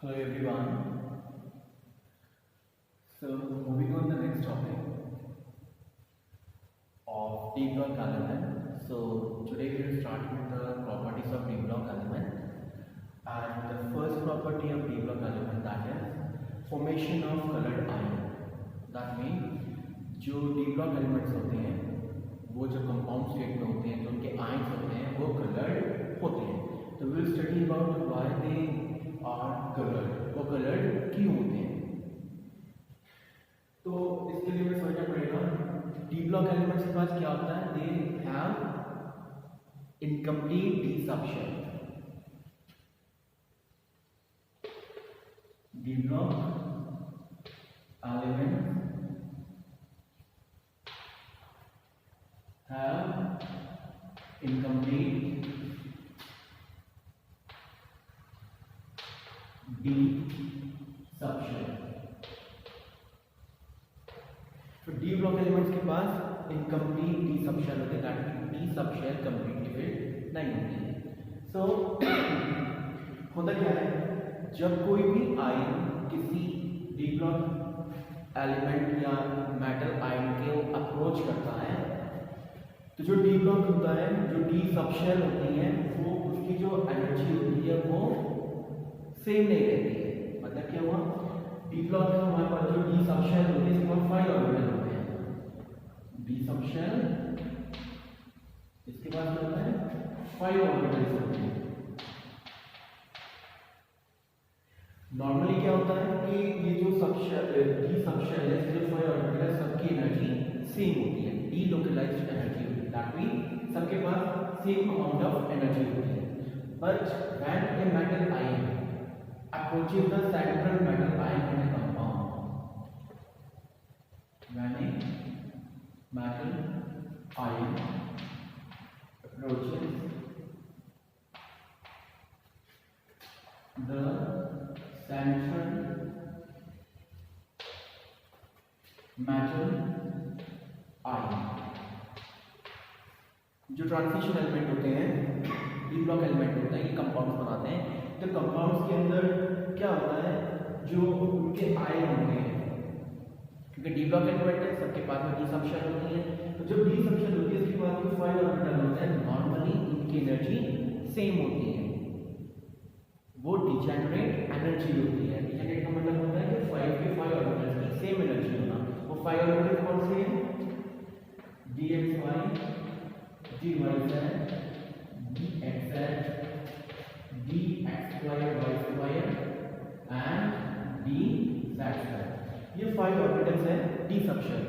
Hello everyone. So moving on the next topic of D block element. So today we will start with the properties of D block element. And the first property of D block element, that is formation of colored ion. That means जो D block elements होते हैं वो जो compound state में होते हैं, जो उनके आयन्स होते हैं वो कलर्ड होते हैं. तो we will study about why they are coloured, वो कलर्ड क्यों होते हैं. तो इसके लिए हमें समझना पड़ेगा डी ब्लॉक एलिमेंट्स के पास क्या होता है. They have incomplete D subshell. D block elements have incomplete D subshell. तो D ब्लॉक एलिमेंट्स के पास इनकम्प्लीट D सबशेल होते हैं, that means D subshell completely fill नहीं होती है. सो होता क्या है, जब कोई भी आयन किसी D ब्लॉक एलिमेंट या मेटल आयन के अप्रोच करता है तो जो डी ब्लॉक होता है, जो डी सबशेल होती है, वो उसकी जो एनर्जी होती है वो सेम नहीं रहती है. मतलब क्या हुआ, डी ब्लॉक में हमारे पास जो डी सबशेल होती है इसके पास 5 ऑर्बिटल होते हैं. डी सबशेल इसके पास क्या होता है, 5 ऑर्बिटल्स होते हैं. नॉर्मली क्या होता है कि ये जो सबशेल डी सबशेल है, जो 5 ऑर्बिटल है, सबकी एनर्जी सेम होती है, delocalized energy. That means सबके पास same amount of energy होती है. But when a metal ion approaches the central metal ion in a compound, when a metal ion approaches the central metal ion, जो transition element होते हैं, D block element होते हैं, ये compounds बनाते हैं. तो कंपाउंड्स के अंदर क्या होता है, जो उनके आयन होते हैं, क्योंकि डी ब्लॉक एलिमेंट है सबके पास में डी सबशेल होती है. तो जब डी सबशेल होती है इसके पास में 5 ऑर्बिटल होते हैं. नॉर्मली इनकी एनर्जी सेम होती है, वो डिजेनरेट एनर्जी होती है. डिजेनरेट का मतलब होता है कि 5 के 5 ऑर्बिटल्स की सेम एनर्जी होना. वो 5 ऑर्बिटल कौन से हैं, dxy, dy z, dxz, dxy y square and dz. ये 5 ऑर्बिटल्स हैं डी सबशेल.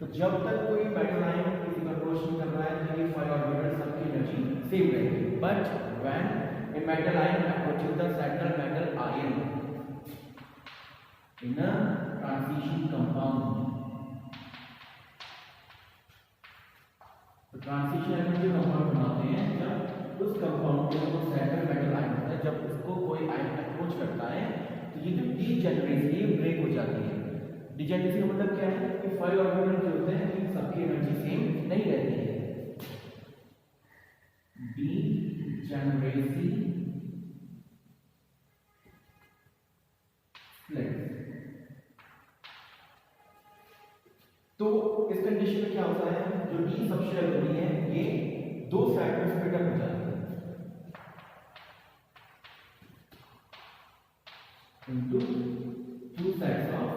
तो जब तक कोई मेटल आयन किसी का अप्रोच नहीं कर रहा है तो ये 5 ऑर्बिटल्स सबकी एनर्जी सेम रहेगी. But when a metal ion approaches the central metal ion in a transition compound, तो ट्रांजिशन एलिमेंट जो कंपाउंड बनाते हैं, जब उस कंपाउंड के वो सेंट्रल मेटल आयन होता है, जब उसको कोई आयन अप्रोच करता है तो ये जो डीजेनरेसी ब्रेक हो जाती है. डीजेनरेसी का मतलब क्या है कि 5 ऑर्बिटल जो होते हैं इन सबकी एनर्जी सेम नहीं रहती है. Degeneracy split. तो इस कंडीशन में क्या होता है, जो डी सबशेल होती है ये दो साइड में स्प्लिट अप हो जाती है into two sides of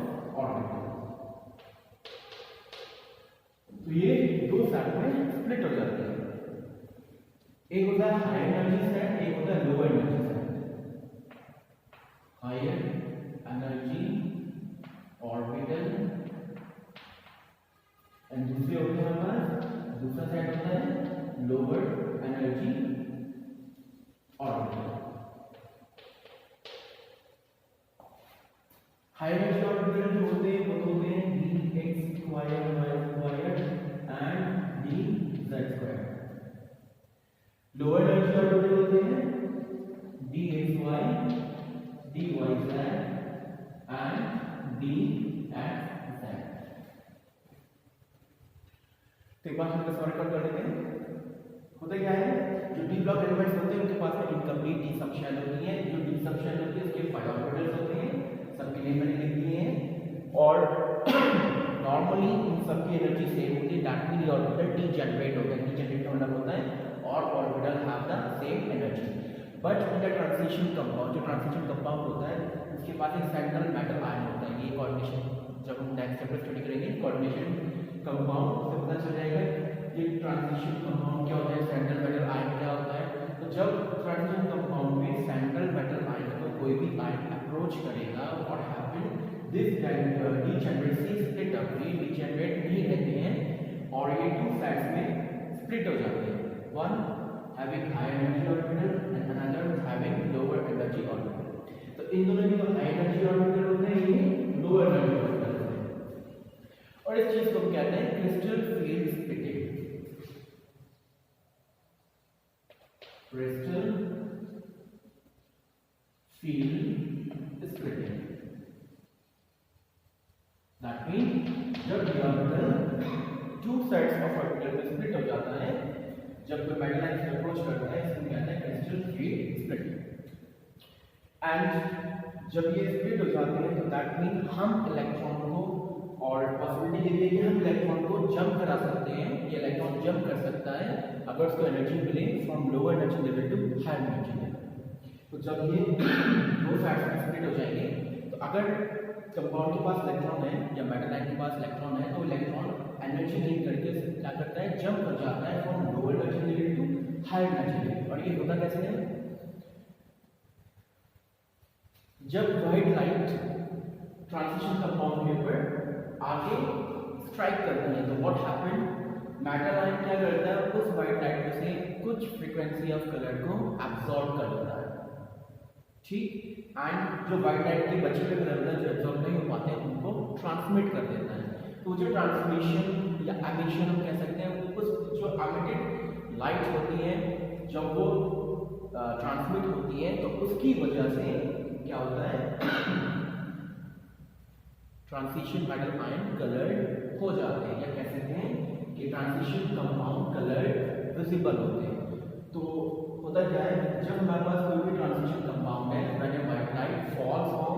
orbital. तो ये दो साइड में स्प्लिट हो जाती है. एक होता है हाई एनर्जी साइड, एक होता है lower energy side. Higher energy orbital and दूसरे होते हैं हमारे पास, दूसरा साइड होता है lower energy orbital. High energy orbital जो होते हैं वो होते हैं dx square y square and dz square. Lower energy orbital होते हैं dxy, dyz एंड dxz. तो एक बार हम इसका रिकॉर्ड कर लेते हैं. होता क्या है, जो डी ब्लॉक एलिमेंट्स होते हैं उनके पास में इनकम्प्लीट डी सबशेल होती है. जो डी सबशेल होती है उसके 5 ऑर्बिटल नॉर्मली इन सबकी एनर्जी सेम होती है, दैट मीन ऑर्बिटल डीजेनरेट होता है, डीजेनरेट मतलब होता है और orbital have the same energy. But in the transition compound, जो ट्रांजिशन कंपाउंड होता है उसके पास एक सेंट्रल मेटल आयन होता है। ये कोऑर्डिनेशन जब हम नेक्स्ट चैप्टर स्टडी करेंगे कोऑर्डिनेशन कंपाउंड से पता चल जाएगा ये ट्रांजिशन कंपाउंड क्या होता है, सेंट्रल मेटल आयन क्या होता है। तो जब ट्रांजिशन कंपाउंड में सेंट्रल मेटल आयन को कोई भी आयन अप्रोच करेगा, what happen, this degeneracy split up, ये डीजेनरेट नहीं रहते हैं और ये टू साइड्स में स्प्लिट हो जाते हैं, one having high energy orbital and another having lower energy orbital. तो इन दोनों में जो हाई एनर्जी ऑर्बिटल होते हैं ये लोअर एनर्जी ऑर्बिटल होते हैं और इस चीज को हम कहते हैं crystal field splitting. Crystal field splitting that mean जब ये orbital two sides of orbital में स्प्लिट हो जाता है, जब कोई मेटल आयन से अप्रोच करता है, इसको कहते हैं क्रिस्टल फील्ड स्प्लिटिंग। एंड जब ये स्प्लिट हो जाते हैं तो दैट मीन हम इलेक्ट्रॉन को और पॉसिबिलिटी ये है कि हम इलेक्ट्रॉन को जंप करा सकते हैं, ये इलेक्ट्रॉन जंप कर सकता है अगर उसको एनर्जी मिले from lower energy level to higher energy level. तो जब ये दो साइड्स में स्प्लिट हो जाएंगे तो अगर कंपाउंड के पास इलेक्ट्रॉन है या मेटल आयन के पास इलेक्ट्रॉन है तो इलेक्ट्रॉन एनर्जी गेन करके क्या करता है, जंप कर जाता है from lower energy level to higher energy level. और ये होता कैसे है, जब व्हाइट लाइट ट्रांजिशन कंपाउंड के ऊपर आगे स्ट्राइक करती है तो व्हाट हैपन, मेटल आयन क्या करता है, उस व्हाइट लाइट में से कुछ फ्रीक्वेंसी ऑफ कलर को एब्सॉर्ब कर लेता है, ठीक। एंड जो व्हाइट लाइट के बचे हुए कलर जो एब्सॉर्ब नहीं हो पाते हैं उनको ट्रांसमिट कर देता है। तो जो ट्रांसमिशन या एमिशन हम कह सकते हैं, उस जो एमिटेड लाइट होती है जब वो ट्रांसमिट होती है तो उसकी वजह से क्या होता है, ट्रांजिशन मेटल आयन कलर्ड हो जाते हैं या कह सकते हैं कि ट्रांजिशन कंपाउंड कलर्ड विजिबल होते हैं। तो होता क्या है, जब हमारे पास कोई भी ट्रांजिशन कंपाउंड है, when a white light falls on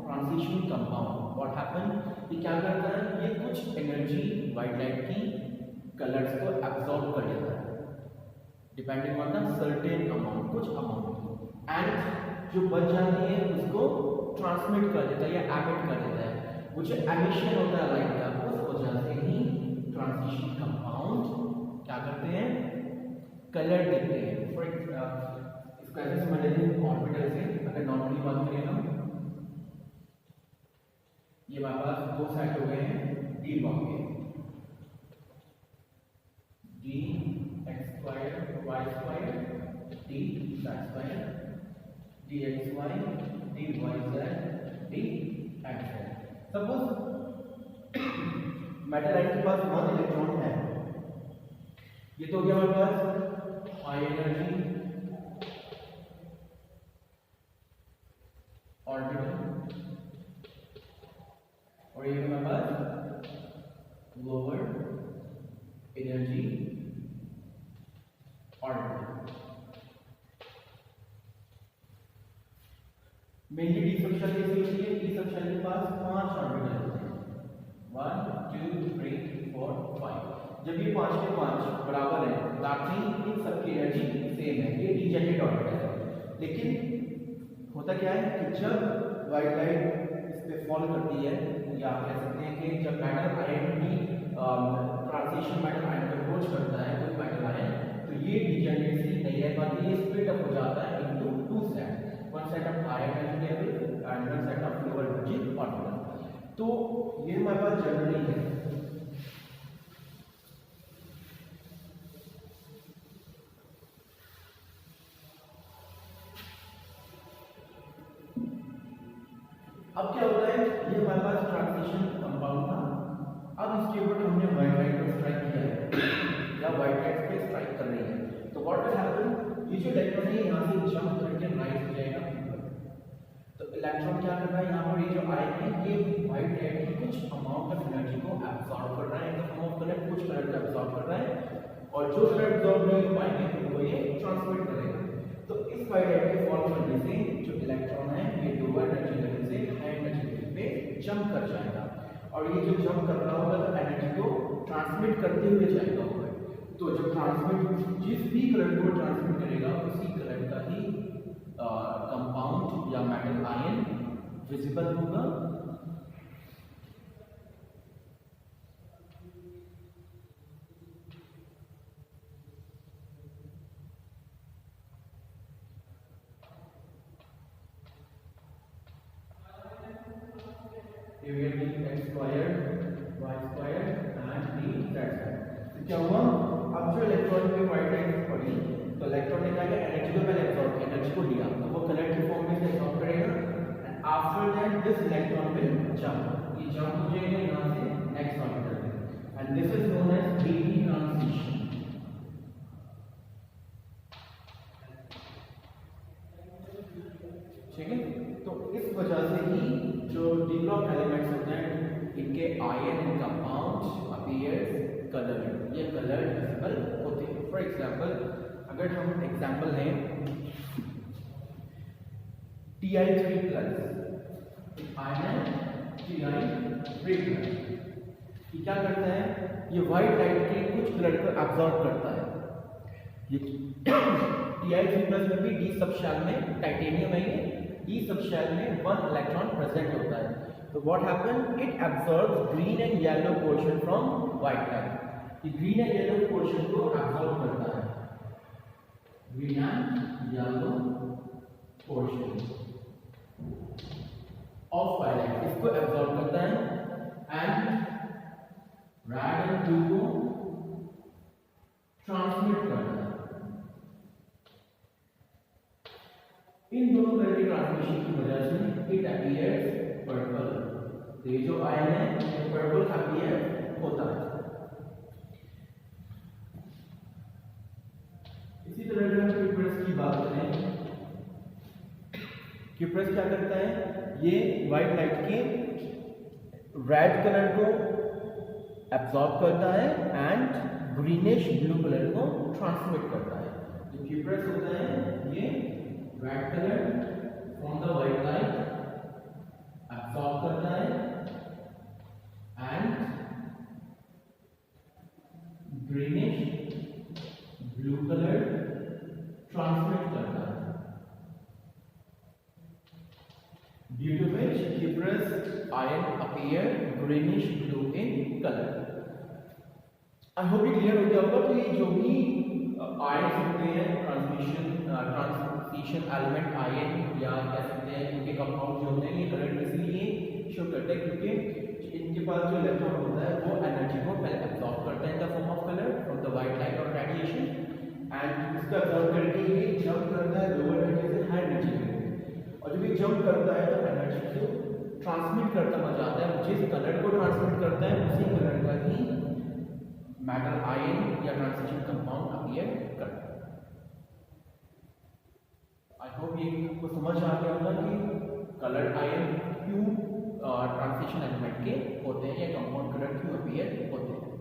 transition compound, what happen, ये क्या करता है, ये कुछ एनर्जी व्हाइट लाइट की कलर्स को एब्सॉर्ब कर लेता है depending on the certain amount, कुछ अमाउंट, एंड जो बच जाती है उसको ट्रांसमिट कर देता है या एमिट कर देता है। वो जो एमिशन होता है लाइट का, उस वजह से ही ट्रांजिशन कंपाउंड क्या करते हैं, कलर देते हैं। फॉर इसको ऐसे समझ लेते ऑर्बिटल से, अगर नॉर्मली बात करें हम, ये हमारे पास दो साइड हो गए हैं डी ब्लॉक के, D X square Y square D Z square D X Y D Y Z D X Z. Suppose metal ion के पास 1 इलेक्ट्रॉन है, ये तो हो गया हमारे पास हाई एनर्जी ऑर्बिटल और ये हमारे पास lower energy orbital. Mainly D subshell कैसी होती है, डी सबशेल के पास 5 ऑर्बिटल होते हैं, 1 2 3 4 5। जब ये 5 के 5 बराबर है ताकि इन सबकी एनर्जी सेम है, ये डीजेनरेट ऑर्बिटल है। लेकिन होता क्या है कि जब व्हाइट लाइट इस पे फॉल करती है, या आप कह सकते हैं कि जब मेटल आयन की ट्रांजिशन मेटल आयन को अप्रोच करता है कोई मेटल आयन, तो ये डीजेनरेसी नहीं रह पाती, ये स्प्लिट अप हो जाता है into two set, one set of high energy level and one set of lower energy orbital. तो ये हमारे पास जनरली है। अब क्या होता है, ये हमारे पास ट्रांजिशन कंपाउंड था, अब इसके ऊपर हमने व्हाइट लाइट को स्ट्राइक किया है या व्हाइट लाइट पे स्ट्राइक कर रही है, तो व्हाट विल हैपन, ये जो इलेक्ट्रॉन है यहाँ से जंप करके राइज हो जाएगा ऊपर। तो इलेक्ट्रॉन क्या कर रहा है, यहाँ पर ये जो आयन है ये व्हाइट लाइट की कुछ अमाउंट ऑफ एनर्जी को एब्सॉर्ब कर रहा है, in the form of colour, कुछ कलर को एब्सॉर्ब कर रहा है और जो कलर एब्सॉर्ब नहीं हो पाएंगे उनको ये ट्रांसमिट करेगा। तो इस व्हाइट लाइट के फॉल करने से जो इलेक्ट्रॉन है ये लोअर एनर्जी लेवल से हाई एनर्जी लेवल पे जंप कर जाएगा और ये जो जंप कर रहा होगा तो एनर्जी को ट्रांसमिट करते हुए जाएगा ऊपर। तो जब ट्रांसमिट जिस भी करंट को ट्रांसमिट करेगा उसी करंट का ही कंपाउंड या मेटल आयन विजिबल होगा। x squared y squared and d z squared। तो क्या हुआ, अब जो इलेक्ट्रॉन पे वाइट लाइन पड़ी तो इलेक्ट्रॉन ने क्या किया, एनर्जी को पहले एब्जॉर्ब किया, एनर्जी को लिया तो वो कलर की फॉर्म में से एब्जॉर्ब करेगा and after that this electron will jump, ये जंप हो जाएगा यहां से नेक्स्ट ऑर्बिटल में and this is known as D transition. ठीक है, तो इस वजह से ही जो डी ब्लॉक एलिमेंट्स होते हैं इनके ion and compounds appears coloured, ये कलर्ड विजिबल होते हैं। फॉर एग्जांपल अगर हम एग्जांपल लें Ti3+, आयन Ti3+, ये क्या करता है, ये व्हाइट लाइट के कुछ कलर को एब्जॉर्ब करता है। ये Ti3+ में भी डी सब शेल में टाइटेनियम है, ये डी सब शेल में 1 इलेक्ट्रॉन प्रेजेंट होता है। तो what happen, it absorbs green and yellow portion from white light, ये ग्रीन एंड येलो पोर्शन को एब्जॉर्ब करता है, green and yellow portion of white light इसको एब्जॉर्ब करता है एंड रेड एंड ब्लू को ट्रांसमिट करता है। इन दोनों तरह के ट्रांसमिशन की वजह से इट अपीयर्स पर्पल, तो ये जो आयन है ये पर्पल अपीयर होता है। इसी तरह अगर हम क्यूप्रस की बात करें, क्यूप्रस क्या करता है, ये व्हाइट लाइट के रेड कलर को एब्जॉर्ब करता है एंड ग्रीनिश ब्लू कलर को ट्रांसमिट करता है। जो क्यूप्रस होता है ये red colour from the white light absorb करता है and greenish blue colour transmit करता है, due to which cuprous ion appear greenish blue in colour. I hope ये क्लियर हो गया होगा। तो ये जो भी आयन होते हैं ट्रांसमिशन एलिमेंट आयन या कह सकते हैं इनके कंपाउंड जो होते हैं ये कलर इसलिए शो करते हैं क्योंकि इनके पास जो इलेक्ट्रॉन होता है वो एनर्जी को पहले एब्जॉर्ब करता है in the form of colour from the white light और रेडिएशन एंड इसका एब्जॉर्ब करके ये जंप करता है लोअर एनर्जी से हाई एनर्जी में, और जब ये जंप करता है तो एनर्जी को ट्रांसमिट करता हुआ जाता है, जिस कलर को ट्रांसमिट करता है उसी कलर का ही मेटल आयन या ट्रांजिशन कंपाउंड अपीयर करता है। आई होप ये आपको समझ आ गया होगा कि कलर आयन क्यों ट्रांजिशन एलिमेंट के होते हैं या कंपाउंड कलर क्यों अपीयर होते हैं।